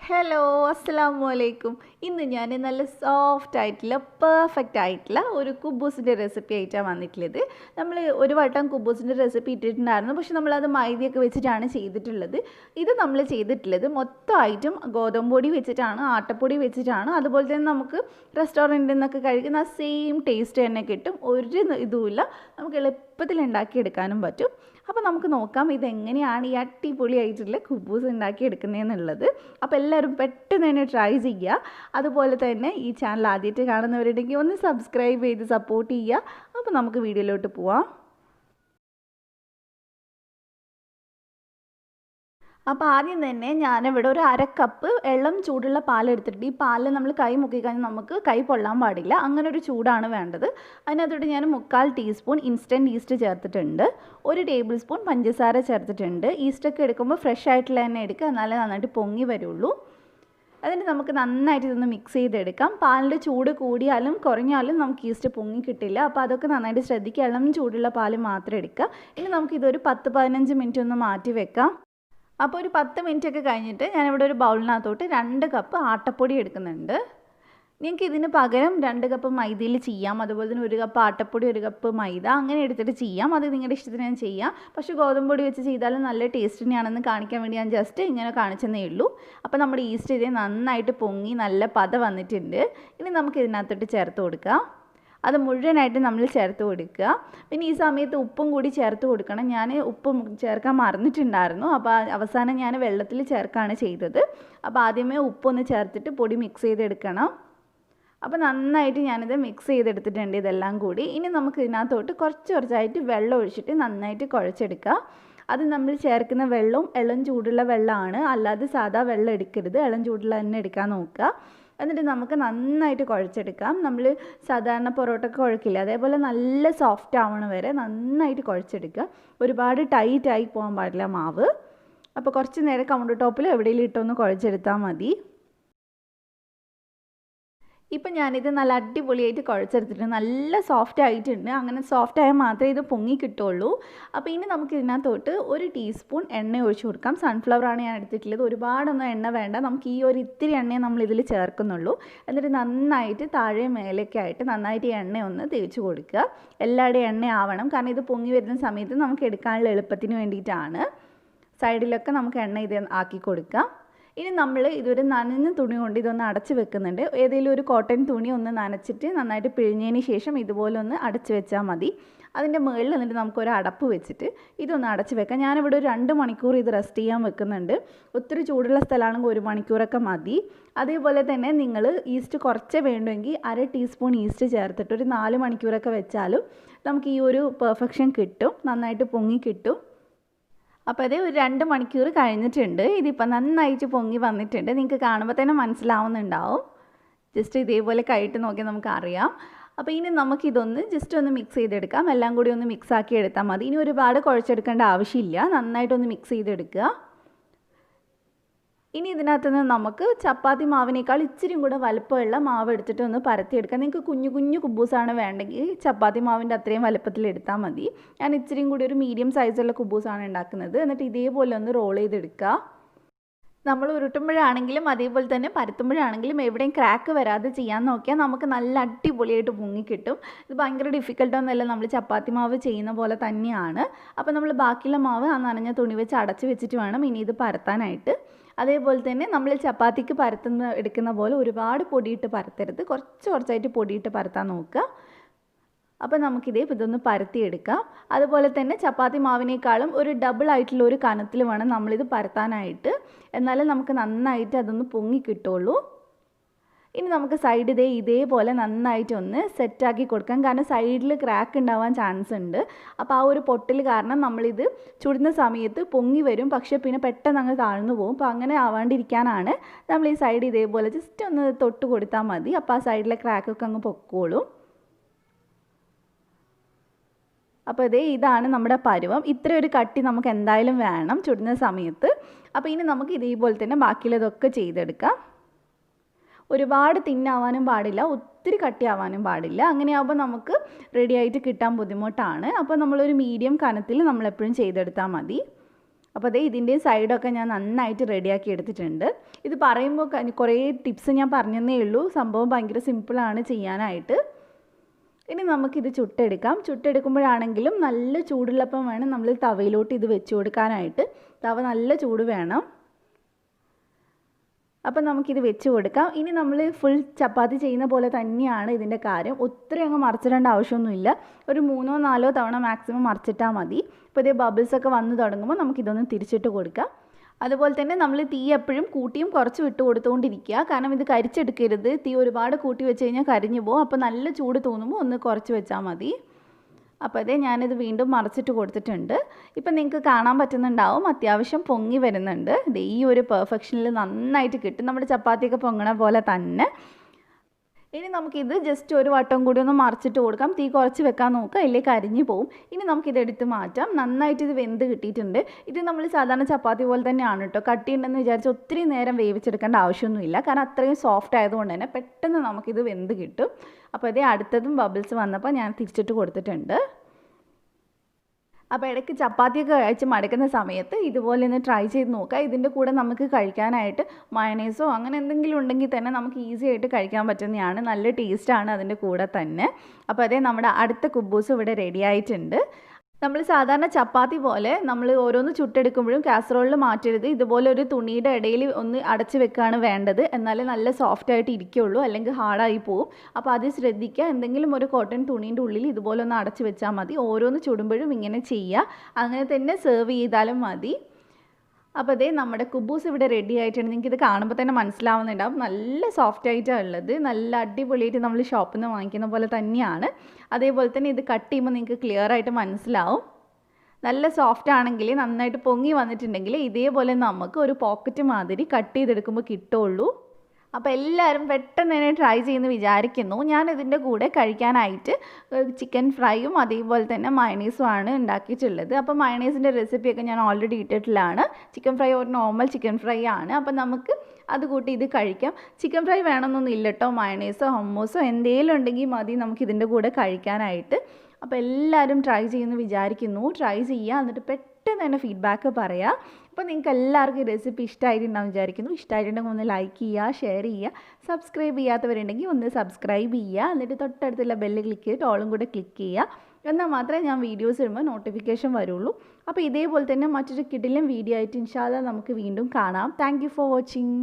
Hello അസ്സലാമു അലൈക്കും. ഇന്ന് ഞാൻ നല്ല സോഫ്റ്റ് ആയിട്ടുള്ള പെർഫെക്റ്റ് ആയിട്ടുള്ള ഒരു കുബൂസിൻ്റെ റെസിപ്പി ആയിട്ടാണ് വന്നിട്ടുള്ളത്. നമ്മൾ ഒരു വട്ടം കുബൂസിൻ്റെ റെസിപ്പി ഇട്ടിട്ടുണ്ടായിരുന്നു, പക്ഷെ നമ്മളത് മൈദയൊക്കെ വെച്ചിട്ടാണ് ചെയ്തിട്ടുള്ളത്. ഇത് നമ്മൾ ചെയ്തിട്ടുള്ളത് മൊത്തമായിട്ടും ഗോതമ്പ് പൊടി വെച്ചിട്ടാണ്, ആട്ടപ്പൊടി വെച്ചിട്ടാണ്. അതുപോലെ തന്നെ നമുക്ക് റെസ്റ്റോറൻറ്റിൽ നിന്നൊക്കെ കഴിക്കുന്ന ആ സെയിം ടേസ്റ്റ് തന്നെ കിട്ടും. ഒരു ഇതുമില്ല, നമുക്ക് എളുപ്പത്തിൽ ഉണ്ടാക്കിയെടുക്കാനും പറ്റും. അപ്പോൾ നമുക്ക് നോക്കാം ഇതെങ്ങനെയാണ് ഈ അടിപൊളിയായിട്ടുള്ള കുബൂസ് ഉണ്ടാക്കിയെടുക്കുന്നതെന്നുള്ളത്. അപ്പോൾ എല്ലാവരും പെട്ടെന്ന് തന്നെ ട്രൈ ചെയ്യുക. അതുപോലെ തന്നെ ഈ ചാനൽ ആദ്യമായിട്ട് കാണുന്നവരുണ്ടെങ്കിൽ ഒന്ന് സബ്സ്ക്രൈബ് ചെയ്ത് സപ്പോർട്ട് ചെയ്യുക. അപ്പോൾ നമുക്ക് വീഡിയോയിലോട്ട് പോവാം. അപ്പോൾ ആദ്യം തന്നെ ഞാനിവിടെ ഒരു 1/2 കപ്പ് ഇളം ചൂടുള്ള പാലെടുത്തിട്ട്, ഈ പാലിൽ നമ്മൾ കൈ മുക്കിക്കഴിഞ്ഞാൽ നമുക്ക് കൈ പൊള്ളാൻ പാടില്ല, അങ്ങനെ ഒരു ചൂടാണ് വേണ്ടത്. അതിനകത്തോട്ട് ഞാൻ 1/4 ടീസ്പൂൺ ഇൻസ്റ്റൻറ്റ് ഈസ്റ്റ് ചേർത്തിട്ടുണ്ട്, 1 ടേബിൾ സ്പൂൺ പഞ്ചസാര ചേർത്തിട്ടുണ്ട്. ഈസ്റ്റൊക്കെ എടുക്കുമ്പോൾ ഫ്രഷ് ആയിട്ടുള്ള തന്നെ എടുക്കുക, എന്നാലേ നന്നായിട്ട് പൊങ്ങി വരുള്ളൂ. അതിന് നമുക്ക് നന്നായിട്ട് ഇതൊന്ന് മിക്സ് ചെയ്തെടുക്കാം. പാലിൻ്റെ ചൂട് കൂടിയാലും കുറഞ്ഞാലും നമുക്ക് ഈസ്റ്റ് പൊങ്ങി കിട്ടില്ല, അപ്പോൾ അതൊക്കെ നന്നായിട്ട് ശ്രദ്ധിക്കുക. ഇളം ചൂടുള്ള പാൽ മാത്രം എടുക്കുക. ഇനി നമുക്കിതൊരു 10-15 മിനിറ്റ് ഒന്ന് മാറ്റി വെക്കാം. അപ്പോൾ ഒരു 10 മിനിറ്റ് ഒക്കെ കഴിഞ്ഞിട്ട് ഞാനിവിടെ ഒരു ബൗളിനകത്തോട്ട് 2 കപ്പ് ആട്ടപ്പൊടി എടുക്കുന്നുണ്ട്. നിങ്ങൾക്ക് ഇതിന് പകരം 2 കപ്പ് മൈദയിൽ ചെയ്യാം, അതുപോലെ തന്നെ 1 കപ്പ് ആട്ടപ്പൊടി 1 കപ്പ് മൈദ അങ്ങനെ എടുത്തിട്ട് ചെയ്യാം. അത് നിങ്ങളുടെ ഇഷ്ടത്തിന് ഞാൻ ചെയ്യാം. പക്ഷേ ഗോതമ്പ് പൊടി വെച്ച് ചെയ്താലും നല്ല ടേസ്റ്റ് തന്നെയാണെന്ന് കാണിക്കാൻ വേണ്ടി ഞാൻ ജസ്റ്റ് ഇങ്ങനെ കാണിച്ചെന്നേ ഉള്ളൂ. അപ്പോൾ നമ്മുടെ ഈസ്റ്റ് ഇത് നന്നായിട്ട് പൊങ്ങി നല്ല പത വന്നിട്ടുണ്ട്. ഇനി നമുക്ക് ഇതിനകത്തോട്ട് ചേർത്ത് കൊടുക്കാം. അത് മുഴുവനായിട്ട് നമ്മൾ ചേർത്ത് കൊടുക്കുക. പിന്നെ ഈ സമയത്ത് ഉപ്പും കൂടി ചേർത്ത് കൊടുക്കണം. ഞാൻ ഉപ്പ് ചേർക്കാൻ മറന്നിട്ടുണ്ടായിരുന്നു, അപ്പോൾ അവസാനം ഞാൻ വെള്ളത്തിൽ ചേർക്കുകയാണ് ചെയ്തത്. അപ്പോൾ ആദ്യമേ ഉപ്പൊന്ന് ചേർത്തിട്ട് പൊടി മിക്സ് ചെയ്തെടുക്കണം. അപ്പോൾ നന്നായിട്ട് ഞാനിത് മിക്സ് ചെയ്തെടുത്തിട്ടുണ്ട് ഇതെല്ലാം കൂടി. ഇനി നമുക്ക് ഇതിനകത്തോട്ട് കുറച്ചായിട്ട് വെള്ളം ഒഴിച്ചിട്ട് നന്നായിട്ട് കുഴച്ചെടുക്കുക. അത് നമ്മൾ ചേർക്കുന്ന വെള്ളവും ഇളം ചൂടുള്ള വെള്ളമാണ്, അല്ലാതെ സാധാ വെള്ളം എടുക്കരുത്, ഇളം ചൂടുള്ള തന്നെ എടുക്കാൻ നോക്കുക. എന്നിട്ട് നമുക്ക് നന്നായിട്ട് കുഴച്ചെടുക്കാം. നമ്മൾ സാധാരണ പൊറോട്ടയൊക്കെ കുഴക്കില്ല, അതേപോലെ നല്ല സോഫ്റ്റ് ആവണ വരെ നന്നായിട്ട് കുഴച്ചെടുക്കുക. ഒരുപാട് ടൈറ്റായി പോകാൻ പാടില്ല മാവ്. അപ്പോൾ കുറച്ച് നേരം കൗണ്ടർ ടോപ്പിൽ എവിടെയെങ്കിലും ഇട്ടൊന്ന് കുഴച്ചെടുത്താൽ മതി. ഇപ്പം ഞാനിത് നല്ല അടിപൊളിയായിട്ട് കുഴച്ചെടുത്തിട്ട് നല്ല സോഫ്റ്റ് ആയിട്ടുണ്ട്. അങ്ങനെ സോഫ്റ്റ് ആയാൽ മാത്രമേ ഇത് പൊങ്ങി കിട്ടുള്ളൂ. അപ്പോൾ ഇനി നമുക്ക് ഇതിനകത്തോട്ട് 1 ടീസ്പൂൺ എണ്ണ ഒഴിച്ച് കൊടുക്കാം. സൺഫ്ലവറാണ് ഞാൻ എടുത്തിട്ടുള്ളത്. ഒരുപാടൊന്നും എണ്ണ വേണ്ട, നമുക്ക് ഈ ഒരു ഇത്തിരി എണ്ണയെ നമ്മൾ ഇതിൽ ചേർക്കുന്നുള്ളൂ. എന്നിട്ട് നന്നായിട്ട് താഴെ മേലേക്ക് ആയിട്ട് നന്നായിട്ട് ഈ എണ്ണ ഒന്ന് തേച്ച് കൊടുക്കുക. എല്ലാവരുടെയും എണ്ണ ആവണം, കാരണം ഇത് പൊങ്ങി വരുന്ന സമയത്ത് നമുക്ക് എടുക്കാനുള്ള എളുപ്പത്തിന് വേണ്ടിയിട്ടാണ്. സൈഡിലൊക്കെ നമുക്ക് എണ്ണ ഇത് ആക്കി കൊടുക്കാം. ഇനി നമ്മൾ ഇതൊരു നനഞ്ഞ തുണി കൊണ്ട് ഇതൊന്ന് അടച്ച് വെക്കുന്നുണ്ട്. ഏതെങ്കിലും ഒരു കോട്ടൺ തുണി ഒന്ന് നനച്ചിട്ട് നന്നായിട്ട് പിഴിഞ്ഞതിന് ശേഷം ഇതുപോലെ ഒന്ന് അടച്ച് വെച്ചാൽ മതി. അതിൻ്റെ മുകളിൽ എന്നിട്ട് നമുക്കൊരു അടപ്പ് വെച്ചിട്ട് ഇതൊന്ന് അടച്ച് വെക്കാം. ഞാനിവിടെ ഒരു 2 മണിക്കൂർ ഇത് റെസ്റ്റ് ചെയ്യാൻ വെക്കുന്നുണ്ട്. ഒത്തിരി ചൂടുള്ള സ്ഥലമാണെങ്കിൽ 1 മണിക്കൂറൊക്കെ മതി. അതേപോലെ തന്നെ നിങ്ങൾ ഈസ്റ്റ് കുറച്ച് വേണ്ടുമെങ്കിൽ 1/2 ടീസ്പൂൺ ഈസ്റ്റ് ചേർത്തിട്ട് ഒരു 4 മണിക്കൂറൊക്കെ വെച്ചാലും നമുക്ക് ഈ ഒരു പെർഫെക്ഷൻ കിട്ടും, നന്നായിട്ട് പൊങ്ങി കിട്ടും. അപ്പോൾ അത് ഒരു 2 മണിക്കൂർ കഴിഞ്ഞിട്ടുണ്ട്. ഇതിപ്പോൾ നന്നായിട്ട് പൊങ്ങി വന്നിട്ടുണ്ട്, നിങ്ങൾക്ക് കാണുമ്പോൾ തന്നെ മനസ്സിലാവുന്നുണ്ടാവും. ജസ്റ്റ് ഇതേപോലെ കൈയിട്ട് നോക്കിയാൽ നമുക്കറിയാം. അപ്പോൾ ഇനി നമുക്കിതൊന്ന് ജസ്റ്റ് ഒന്ന് മിക്സ് ചെയ്തെടുക്കാം. എല്ലാം കൂടി ഒന്ന് മിക്സ് ആക്കി എടുത്താൽ മതി. ഇനി ഒരുപാട് കുഴച്ചെടുക്കേണ്ട ആവശ്യമില്ല, നന്നായിട്ടൊന്ന് മിക്സ് ചെയ്തെടുക്കുക. ഇനി ഇതിനകത്ത് നിന്ന് നമുക്ക് ചപ്പാത്തി മാവിനേക്കാൾ ഇച്ചിരി കൂടെ വലുപ്പമുള്ള മാവ് എടുത്തിട്ട് ഒന്ന് പരത്തിയെടുക്കാം. നിങ്ങൾക്ക് കുഞ്ഞു കുഞ്ഞു കുബൂസാണ് വേണ്ടെങ്കിൽ ചപ്പാത്തി മാവിൻ്റെ അത്രയും വലുപ്പത്തിൽ എടുത്താൽ മതി. ഞാൻ ഇച്ചിരിയും കൂടി ഒരു മീഡിയം സൈസുള്ള കുബൂസാണ് ഉണ്ടാക്കുന്നത്. എന്നിട്ട് ഇതേപോലെ ഒന്ന് റോൾ ചെയ്തെടുക്കുക. നമ്മൾ ഉരുട്ടുമ്പോഴാണെങ്കിലും അതേപോലെ തന്നെ പരത്തുമ്പോഴാണെങ്കിലും എവിടെയും ക്രാക്ക് വരാതെ ചെയ്യാൻ നോക്കിയാൽ നമുക്ക് നല്ല അടിപൊളിയായിട്ട് പൊങ്ങിക്കിട്ടും. ഇത് ഭയങ്കര ഡിഫിക്കൽട്ടൊന്നുമല്ല, നമ്മൾ ചപ്പാത്തി മാവ് ചെയ്യുന്ന പോലെ തന്നെയാണ്. അപ്പോൾ നമ്മൾ ബാക്കിയുള്ള മാവ് ആ നനഞ്ഞ തുണി വെച്ച് അടച്ച് വെച്ചിട്ട് വേണം ഇനി ഇത് പരത്താനായിട്ട്. അതേപോലെ തന്നെ നമ്മൾ ചപ്പാത്തിക്ക് എടുക്കുന്ന പോലെ ഒരുപാട് പൊടിയിട്ട് പരത്തരുത്, കുറച്ചായിട്ട് പൊടിയിട്ട് പരത്താൻ നോക്കുക. അപ്പോൾ ഇതൊന്ന് പരത്തിയെടുക്കാം. അതുപോലെ തന്നെ ചപ്പാത്തി മാവിനേക്കാളും ഒരു ഡബിൾ ആയിട്ടുള്ള ഒരു കനത്തിൽ വേണം നമ്മളിത് പരത്താനായിട്ട്, എന്നാലും നമുക്ക് നന്നായിട്ട് അതൊന്ന് പൊങ്ങി കിട്ടുള്ളൂ. ഇനി നമുക്ക് സൈഡ് ഇതേപോലെ നന്നായിട്ടൊന്ന് സെറ്റാക്കി കൊടുക്കാം, കാരണം സൈഡിൽ ക്രാക്ക് ഉണ്ടാവാൻ ചാൻസ് ഉണ്ട്. അപ്പോൾ ആ ഒരു പൊട്ടൽ കാരണം നമ്മളിത് ചുടുന്ന സമയത്ത് പൊങ്ങി വരും, പക്ഷേ പിന്നെ പെട്ടെന്ന് അങ്ങ് താഴ്ന്നു പോകും. അപ്പോൾ അങ്ങനെ ആവാണ്ടിരിക്കാനാണ് നമ്മൾ ഈ സൈഡ് ഇതേപോലെ ജസ്റ്റ് ഒന്ന് തൊട്ട് കൊടുത്താൽ മതി. അപ്പോൾ ആ സൈഡിലെ ക്രാക്കൊക്കെ അങ്ങ് പൊക്കോളും. അപ്പോൾ ഇതാണ് നമ്മുടെ പരുവം. ഇത്ര ഒരു കട്ടി നമുക്ക് എന്തായാലും വേണം ചുടുന്ന സമയത്ത്. അപ്പോൾ ഇനി നമുക്ക് ഇതേപോലെ തന്നെ ബാക്കിയുള്ളതൊക്കെ ചെയ്തെടുക്കാം. ഒരുപാട് തിന്നാവാനും പാടില്ല, ഒത്തിരി കട്ടിയാവാനും പാടില്ല. അങ്ങനെയാകുമ്പോൾ നമുക്ക് റെഡി ആയിട്ട് കിട്ടാൻ ബുദ്ധിമുട്ടാണ്. അപ്പോൾ നമ്മളൊരു മീഡിയം കനത്തിൽ നമ്മളെപ്പോഴും ചെയ്തെടുത്താൽ മതി. അപ്പോൾ അതേ ഇതിൻ്റെയും സൈഡൊക്കെ ഞാൻ നന്നായിട്ട് റെഡിയാക്കി എടുത്തിട്ടുണ്ട്. ഇത് പറയുമ്പോൾ കുറേ ടിപ്സ് ഞാൻ പറഞ്ഞതേ ഉള്ളൂ. സംഭവം ഭയങ്കര സിമ്പിളാണ് ചെയ്യാനായിട്ട്. ഇനി നമുക്കിത് ചുട്ടെടുക്കാം. ചുട്ടെടുക്കുമ്പോഴാണെങ്കിലും നല്ല ചൂടുള്ളപ്പം വേണം നമ്മൾ തവയിലോട്ട് ഇത് വെച്ച് കൊടുക്കാനായിട്ട്. തവ നല്ല ചൂട് വേണം. അപ്പം നമുക്കിത് വെച്ച് കൊടുക്കാം. ഇനി നമ്മൾ ഫുൾ ചപ്പാത്തി ചെയ്യുന്ന പോലെ തന്നെയാണ് ഇതിൻ്റെ കാര്യം. ഒത്തിരി അങ്ങ് മറിച്ചിടേണ്ട ആവശ്യമൊന്നുമില്ല. ഒരു 3-4 തവണ മാക്സിമം മറിച്ചിട്ടാൽ മതി. ഇപ്പോൾ ഇതേ ബബിൾസൊക്കെ വന്ന് തുടങ്ങുമ്പോൾ നമുക്കിതൊന്ന് തിരിച്ചിട്ട് കൊടുക്കാം. അതുപോലെ തന്നെ നമ്മൾ തീ എപ്പോഴും കൂട്ടിയും കുറച്ച് വിട്ട് കൊടുത്തുകൊണ്ടിരിക്കുക. കാരണം ഇത് കരിച്ചെടുക്കരുത്. തീ ഒരുപാട് കൂട്ടി വെച്ച് കഴിഞ്ഞാൽ കരിഞ്ഞു പോകും. അപ്പോൾ നല്ല ചൂട് തോന്നുമ്പോൾ ഒന്ന് കുറച്ച് വെച്ചാൽ മതി. അപ്പോൾ അതേ ഞാനിത് വീണ്ടും മറിച്ചിട്ട് കൊടുത്തിട്ടുണ്ട്. ഇപ്പം നിങ്ങൾക്ക് കാണാൻ പറ്റുന്നുണ്ടാവും അത്യാവശ്യം പൊങ്ങി വരുന്നുണ്ട്. ഇത് ഈ ഒരു പെർഫെക്ഷനിൽ നന്നായിട്ട് കിട്ടും. നമ്മുടെ ചപ്പാത്തിയൊക്കെ പൊങ്ങണ പോലെ തന്നെ. ഇനി നമുക്കിത് ജസ്റ്റ് ഒരു വട്ടം കൂടി ഒന്ന് മറിച്ചിട്ട് കൊടുക്കാം. തീ കുറച്ച് വെക്കാൻ നോക്കുക, ഇല്ലെങ്കിൽ കരിഞ്ഞു പോവും. ഇനി നമുക്കിത് എടുത്ത് മാറ്റാം. നന്നായിട്ട് ഇത് വെന്ത് കിട്ടിയിട്ടുണ്ട്. ഇത് നമ്മൾ സാധാരണ ചപ്പാത്തി പോലെ തന്നെയാണ് കേട്ടോ. കട്ടിയുണ്ടെന്ന് വിചാരിച്ച് ഒത്തിരി നേരം വേവിച്ചെടുക്കേണ്ട ആവശ്യമൊന്നുമില്ല. കാരണം അത്രയും സോഫ്റ്റ് ആയതുകൊണ്ട് തന്നെ പെട്ടെന്ന് നമുക്കിത് വെന്ത് കിട്ടും. അപ്പോൾ ഇതേ അടുത്തതും ബബിൾസ് വന്നപ്പോൾ ഞാൻ തിരിച്ചിട്ട് കൊടുത്തിട്ടുണ്ട്. അപ്പോൾ ഇടയ്ക്ക് ചപ്പാത്തിയൊക്കെ കഴിച്ച് മടുക്കുന്ന സമയത്ത് ഇതുപോലെ ഒന്ന് ട്രൈ ചെയ്ത് നോക്കുക. ഇതിൻ്റെ കൂടെ നമുക്ക് കഴിക്കാനായിട്ട് മയണൈസോ അങ്ങനെ എന്തെങ്കിലും ഉണ്ടെങ്കിൽ തന്നെ നമുക്ക് ഈസി ആയിട്ട് കഴിക്കാൻ പറ്റുന്നതാണ്. നല്ല ടേസ്റ്റാണ് അതിൻ്റെ കൂടെ തന്നെ. അപ്പോൾ അതേ നമ്മുടെ അടുത്ത കുബൂസ് ഇവിടെ റെഡി ആയിട്ടുണ്ട്. നമ്മൾ സാധാരണ ചപ്പാത്തി പോലെ നമ്മൾ ഓരോന്ന് ചുട്ടെടുക്കുമ്പോഴും കാസറോളിൽ മാറ്റരുത്. ഇതുപോലെ ഒരു തുണിയുടെ ഇടയിൽ ഒന്ന് അടച്ച് വെക്കുകയാണ് വേണ്ടത്. എന്നാലേ നല്ല സോഫ്റ്റ് ആയിട്ട് ഇരിക്കുകയുള്ളൂ, അല്ലെങ്കിൽ ഹാർഡായി പോവും. അപ്പോൾ അത് ശ്രദ്ധിക്കുക. എന്തെങ്കിലും ഒരു കോട്ടൺ തുണീൻ്റെ ഉള്ളിൽ ഇതുപോലെ ഒന്ന് അടച്ച് വെച്ചാൽ മതി. ഓരോന്ന് ചുടുമ്പോഴും ഇങ്ങനെ ചെയ്യുക. അങ്ങനെ തന്നെ സെർവ് ചെയ്താലും മതി. അപ്പോൾ അതേ നമ്മുടെ കുബൂസ് ഇവിടെ റെഡി ആയിട്ടുണ്ട്. നിങ്ങൾക്ക് ഇത് കാണുമ്പോൾ തന്നെ മനസ്സിലാവുന്നുണ്ടാവും. നല്ല സോഫ്റ്റ് ആയിട്ടാണ് ഉള്ളത്. നല്ല അടിപൊളിയായിട്ട് നമ്മൾ ഷോപ്പിൽ നിന്ന് വാങ്ങിക്കുന്ന പോലെ തന്നെയാണ്. അതേപോലെ തന്നെ ഇത് കട്ട് ചെയ്യുമ്പോൾ നിങ്ങൾക്ക് ക്ലിയർ ആയിട്ട് മനസ്സിലാവും. നല്ല സോഫ്റ്റ് ആണെങ്കിൽ, നന്നായിട്ട് പൊങ്ങി വന്നിട്ടുണ്ടെങ്കിൽ ഇതേപോലെ നമുക്ക് ഒരു പോക്കറ്റ് മാതിരി കട്ട് ചെയ്തെടുക്കുമ്പോൾ കിട്ടുള്ളൂ. അപ്പോൾ എല്ലാവരും പെട്ടെന്ന് തന്നെ ട്രൈ ചെയ്യുമെന്ന് വിചാരിക്കുന്നു. ഞാൻ ഇതിൻ്റെ കൂടെ കഴിക്കാനായിട്ട് ചിക്കൻ ഫ്രൈയും അതേപോലെ തന്നെ മയണൈസും ആണ് ഉണ്ടാക്കിയിട്ടുള്ളത്. അപ്പോൾ മയണൈസിൻ്റെ റെസിപ്പിയൊക്കെ ഞാൻ ഓൾറെഡി ഇട്ടിട്ടുള്ളതാണ്. ചിക്കൻ ഫ്രൈ ഒരു നോർമൽ ചിക്കൻ ഫ്രൈ ആണ്. അപ്പോൾ നമുക്ക് അത് കൂട്ടി ഇത് കഴിക്കാം. ചിക്കൻ ഫ്രൈ വേണമെന്നൊന്നും ഇല്ല കേട്ടോ. മയണൈസോ ഹമ്മൂസോ എന്തെങ്കിലും ഉണ്ടെങ്കിൽ മതി നമുക്കിതിൻ്റെ കൂടെ കഴിക്കാനായിട്ട്. അപ്പോൾ എല്ലാവരും ട്രൈ ചെയ്യുമെന്ന് വിചാരിക്കുന്നു. ട്രൈ ചെയ്യുക, എന്നിട്ട് പെട്ടെന്ന് തന്നെ ഫീഡ്ബാക്ക് പറയുക. അപ്പോൾ നിങ്ങൾക്ക് എല്ലാവർക്കും ഈ റെസിപ്പി ഇഷ്ടമായിട്ടുണ്ടാവും വിചാരിക്കുന്നു. ഇഷ്ടമായിട്ടുണ്ടെങ്കിൽ ഒന്ന് ലൈക്ക് ചെയ്യുക, ഷെയർ ചെയ്യുക. സബ്സ്ക്രൈബ് ചെയ്യാത്തവരുണ്ടെങ്കിൽ ഒന്ന് സബ്സ്ക്രൈബ് ചെയ്യുക. എന്നിട്ട് തൊട്ടടുത്തുള്ള ബെല്ല് ക്ലിക്ക് ചെയ്തിട്ട് ഓളും കൂടെ ക്ലിക്ക് ചെയ്യുക. എന്നാൽ മാത്രമേ ഞാൻ വീഡിയോസ് ഇടുമ്പോൾ നോട്ടിഫിക്കേഷൻ വരുള്ളൂ. അപ്പോൾ ഇതേപോലെ തന്നെ മറ്റൊരു കിടിലൻ വീഡിയോ ആയിട്ട് ഇൻഷാ അല്ലാഹ് നമുക്ക് വീണ്ടും കാണാം. Thank you for watching.